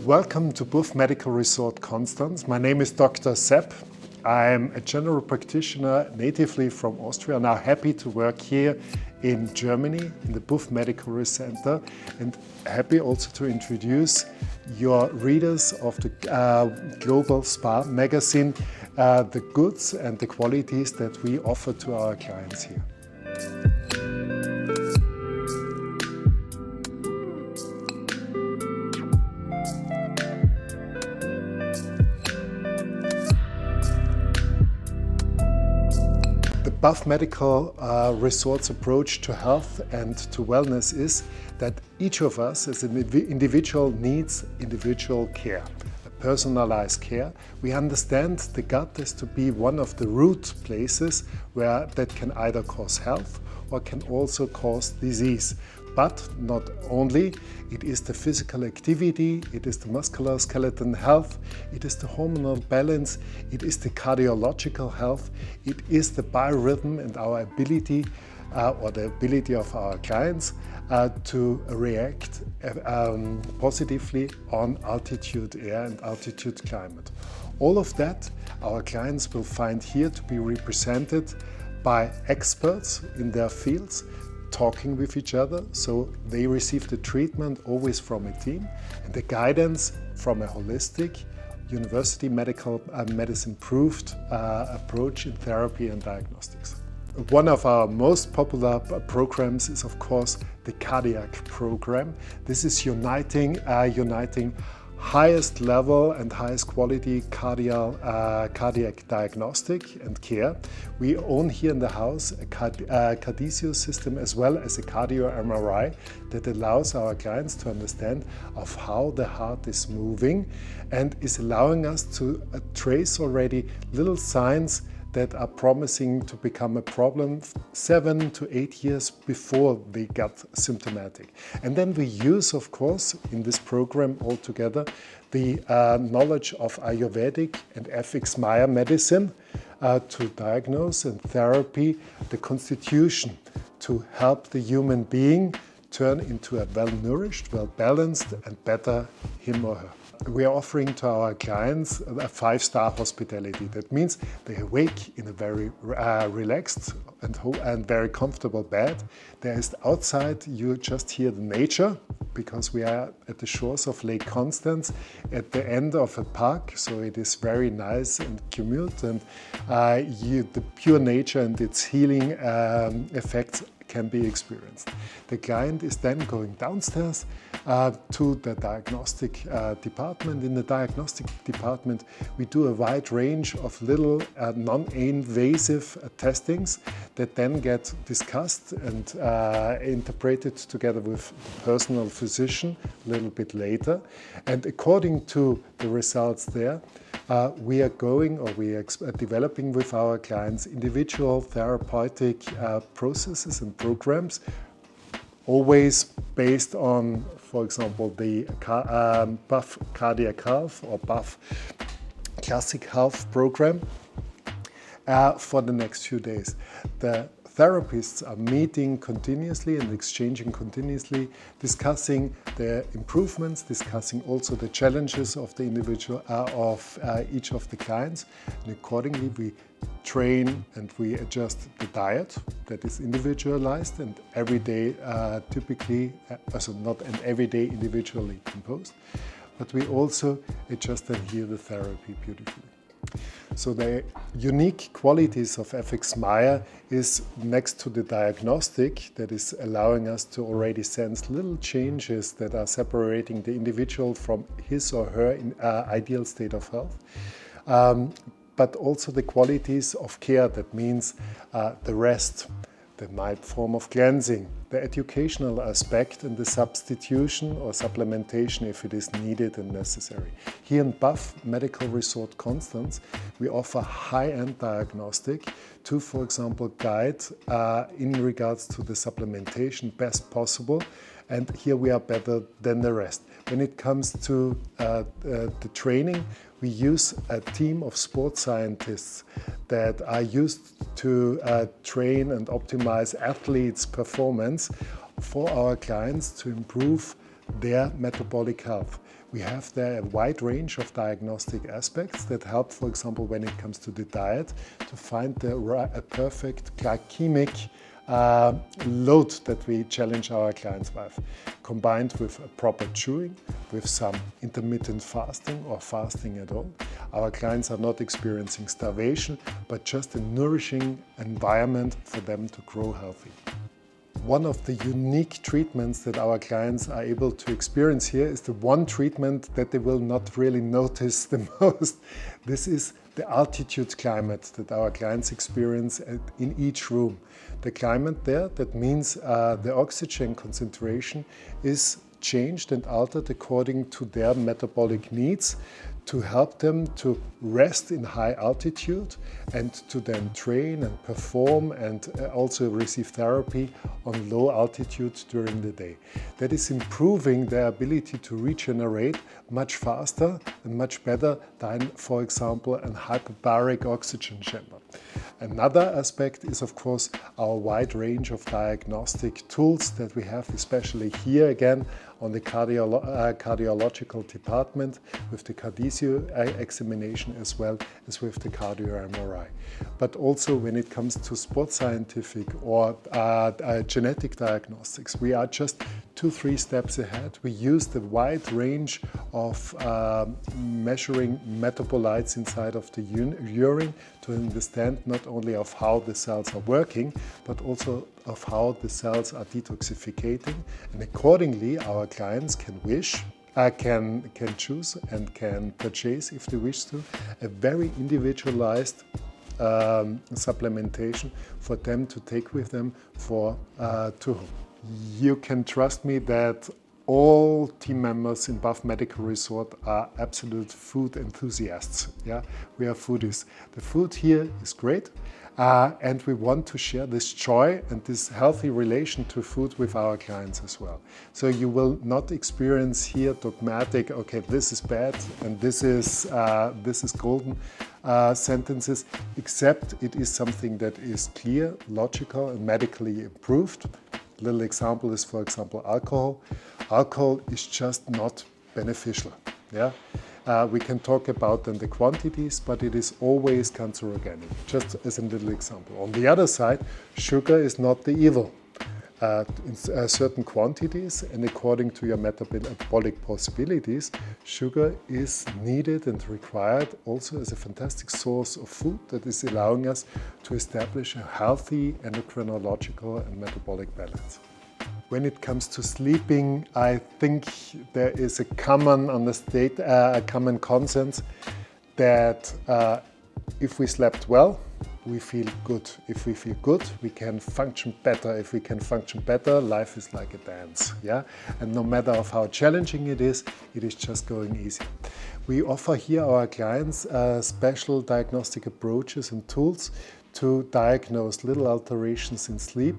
welcome to Buff Medical Resort Constance. My name is Dr. Sepp. I'm a general practitioner natively from Austria, now happy to work here in Germany in the Buff Medical Resort Center, and happy also to introduce your readers of the GlobalSpa magazine, the goods and the qualities that we offer to our clients here. The Buff Medical Resort's approach to health and to wellness is that each of us as an individual needs individual care, a personalized care. We understand the gut is to be one of the root places where that can either cause health or can also cause disease. But not only, it is the physical activity, it is the musculoskeletal health, it is the hormonal balance, it is the cardiological health, it is the biorhythm and our ability or the ability of our clients to react positively on altitude air and altitude climate. All of that our clients will find here to be represented by experts in their fields, talking with each other, so they receive the treatment always from a team and the guidance from a holistic, university medicine proved approach in therapy and diagnostics. One of our most popular programs is of course the cardiac program. This is uniting highest level and highest quality cardiac diagnostic and care. We own here in the house a Cardicio system as well as a cardio MRI that allows our clients to understand of how the heart is moving and is allowing us to trace already little signs that are promising to become a problem 7 to 8 years before they got symptomatic. And then we use, of course, in this program altogether, the knowledge of Ayurvedic and FX-Maya medicine to diagnose and therapy the constitution to help the human being turn into a well-nourished, well-balanced and better him or her. We are offering to our clients a 5-star hospitality. That means they awake in a very relaxed and very comfortable bed. There is outside, you just hear the nature, because we are at the shores of Lake Constance at the end of a park, so it is very nice and commute, and the pure nature and its healing effects can be experienced. The client is then going downstairs to the diagnostic department. In the diagnostic department, we do a wide range of little non-invasive testings that then get discussed and interpreted together with the personal physician a little bit later. And according to the results there, we are developing with our clients individual therapeutic processes and programs, always based on, for example, the Buff Cardiac Health or Buff Classic Health program for the next few days. The therapists are meeting continuously and exchanging continuously, discussing the improvements, discussing also the challenges of the individual, each of the clients. And accordingly, we train and we adjust the diet that is individualized and every day typically, also not an everyday individually composed, but we also adjust and hear the therapy beautifully. So the unique qualities of FX-Maya is next to the diagnostic that is allowing us to already sense little changes that are separating the individual from his or her ideal state of health. But also the qualities of care, that means the rest, the mild form of cleansing, the educational aspect and the substitution or supplementation if it is needed and necessary. Here in Buff Medical Resort Constance, we offer high-end diagnostic to, for example, guide in regards to the supplementation best possible, and here we are better than the rest. When it comes to the training, we use a team of sports scientists that are used to train and optimize athletes' performance for our clients to improve their metabolic health. We have there a wide range of diagnostic aspects that help, for example, when it comes to the diet, to find a perfect glycemic load that we challenge our clients with, combined with a proper chewing, with some intermittent fasting or fasting at all. Our clients are not experiencing starvation, but just a nourishing environment for them to grow healthy. One of the unique treatments that our clients are able to experience here is the one treatment that they will not really notice the most. This is the altitude climate that our clients experience in each room. The climate there, that means the oxygen concentration is changed and altered according to their metabolic needs, to help them to rest in high altitude and to then train and perform and also receive therapy on low altitude during the day. That is improving their ability to regenerate much faster and much better than, for example, a hyperbaric oxygen chamber. Another aspect is, of course, our wide range of diagnostic tools that we have, especially here again on the cardiological department with the cardiac examination as well as with the cardio MRI. But also when it comes to sport scientific or genetic diagnostics, we are just 2-3 steps ahead. We use the wide range of measuring metabolites inside of the urine to understand not only of how the cells are working, but also of how the cells are detoxificating. And accordingly, our clients can choose and can purchase, if they wish to, a very individualized supplementation for them to take with them to home. You can trust me that all team members in Buff Medical Resort are absolute food enthusiasts. Yeah, we are foodies. The food here is great, and we want to share this joy and this healthy relation to food with our clients as well. So you will not experience here dogmatic, okay, this is bad and this is golden sentences, except it is something that is clear, logical, and medically approved. Little example is, for example, alcohol. Alcohol is just not beneficial. Yeah, we can talk about then the quantities, but it is always cancerogenic. Just as a little example. On the other side, sugar is not the evil. In certain quantities and according to your metabolic possibilities, sugar is needed and required also as a fantastic source of food that is allowing us to establish a healthy endocrinological and metabolic balance. When it comes to sleeping, I think there is a common consensus that if we slept well, we feel good. If we feel good, we can function better. If we can function better, life is like a dance, yeah? And no matter of how challenging it is just going easy. We offer here our clients special diagnostic approaches and tools to diagnose little alterations in sleep.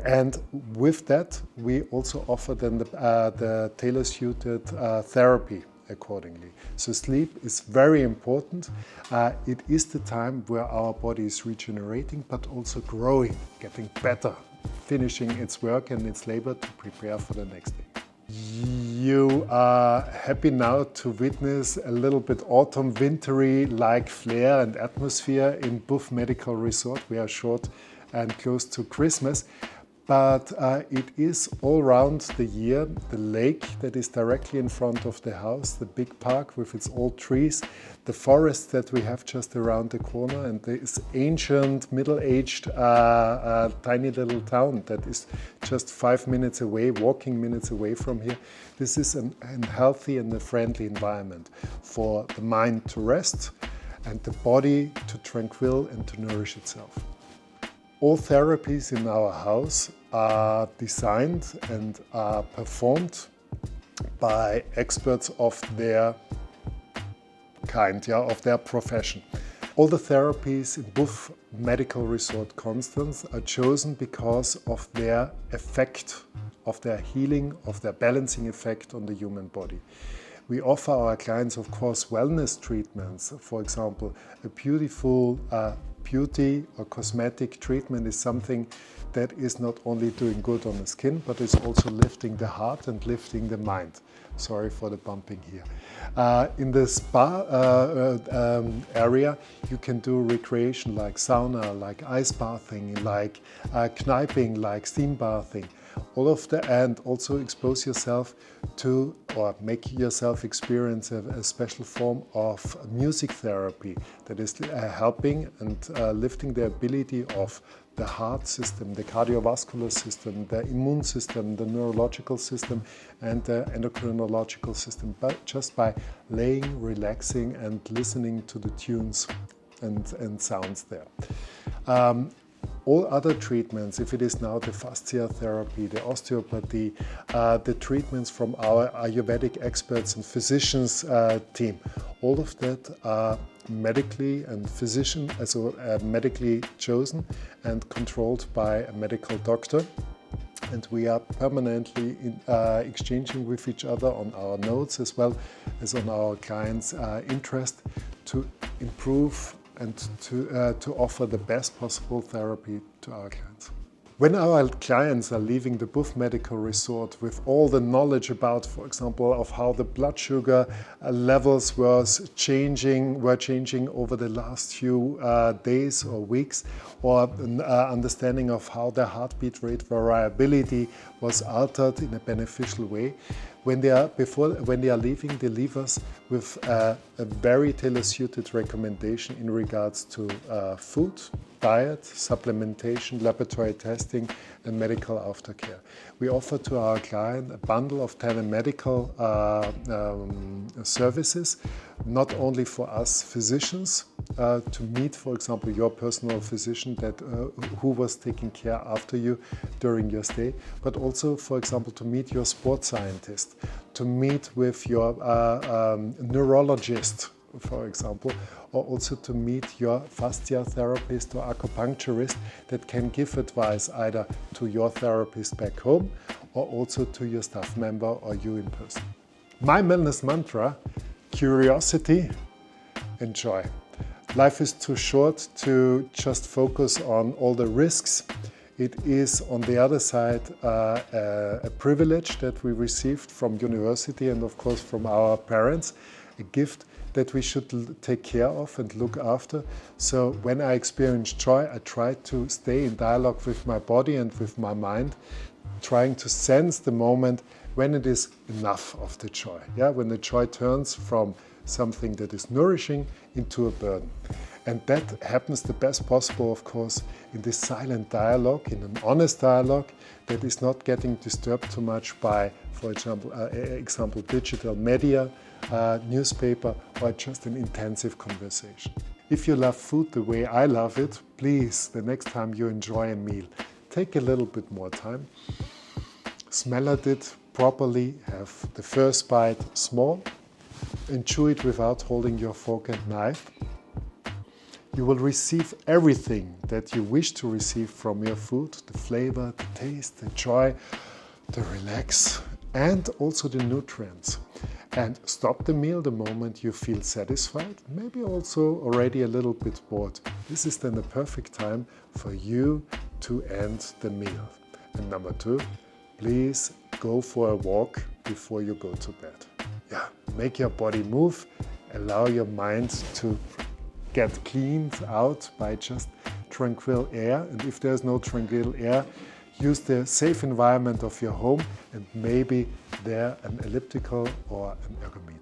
And with that, we also offer then the tailor-suited therapy accordingly. So sleep is very important. It is the time where our body is regenerating, but also growing, getting better, finishing its work and its labor to prepare for the next day. You are happy now to witness a little bit autumn wintry like flair and atmosphere in Buff Medical Resort. We are short and close to Christmas. But it is all around the year, the lake that is directly in front of the house, the big park with its old trees, the forest that we have just around the corner, and this ancient, middle-aged, tiny little town that is just 5 minutes away, walking minutes away from here. This is a healthy and a friendly environment for the mind to rest and the body to tranquil and to nourish itself. All therapies in our house are designed and are performed by experts of their kind, yeah, of their profession. All the therapies in Buff Medical Resort Constance are chosen because of their effect, of their healing, of their balancing effect on the human body. We offer our clients, of course, wellness treatments. For example, a beautiful beauty or cosmetic treatment is something that is not only doing good on the skin, but is also lifting the heart and lifting the mind. Sorry for the bumping here. In the spa area, you can do recreation like sauna, like ice bathing, like kniping, like steam bathing. All of the, and also expose yourself to, or make yourself experience a special form of music therapy that is helping and lifting the ability of the heart system, the cardiovascular system, the immune system, the neurological system, and the endocrinological system, but just by laying, relaxing, and listening to the tunes and sounds there. All other treatments, if it is now the fascia therapy, the osteopathy, the treatments from our Ayurvedic experts and physicians team, all of that are medically and medically chosen and controlled by a medical doctor. And we are permanently exchanging with each other on our notes as well as on our clients' interest to improve and to offer the best possible therapy to our clients. When our clients are leaving the Buff Medical Resort with all the knowledge about, for example, of how the blood sugar levels were changing over the last few days or weeks, or an understanding of how their heartbeat rate variability was altered in a beneficial way, when they are leaving, they leave us with a very tailor-suited recommendation in regards to food, diet, supplementation, laboratory testing, and medical aftercare. We offer to our client a bundle of telemedical services, not only for us physicians to meet, for example, your personal physician who was taking care after you during your stay, but also, for example, to meet your sports scientist, to meet with your neurologist, for example, or also to meet your fascia therapist or acupuncturist that can give advice either to your therapist back home or also to your staff member or you in person. My wellness mantra: curiosity and joy. Life is too short to just focus on all the risks. It is, on the other side, a privilege that we received from university and, of course, from our parents, a gift that we should take care of and look after. So when I experience joy, I try to stay in dialogue with my body and with my mind, trying to sense the moment when it is enough of the joy. Yeah, when the joy turns from something that is nourishing into a burden. And that happens the best possible, of course, in this silent dialogue, in an honest dialogue that is not getting disturbed too much by, for example, digital media, newspaper, or just an intensive conversation. If you love food the way I love it, please, the next time you enjoy a meal, take a little bit more time, smell at it properly, have the first bite small, and chew it without holding your fork and knife. You will receive everything that you wish to receive from your food: the flavor, the taste, the joy, the relax, and also the nutrients. And stop the meal the moment you feel satisfied, maybe also already a little bit bored. This is then the perfect time for you to end the meal. And number 2, please go for a walk before you go to bed. Yeah, make your body move, allow your mind to get cleaned out by just tranquil air. And if there's no tranquil air, use the safe environment of your home and maybe there an elliptical or an ergometer.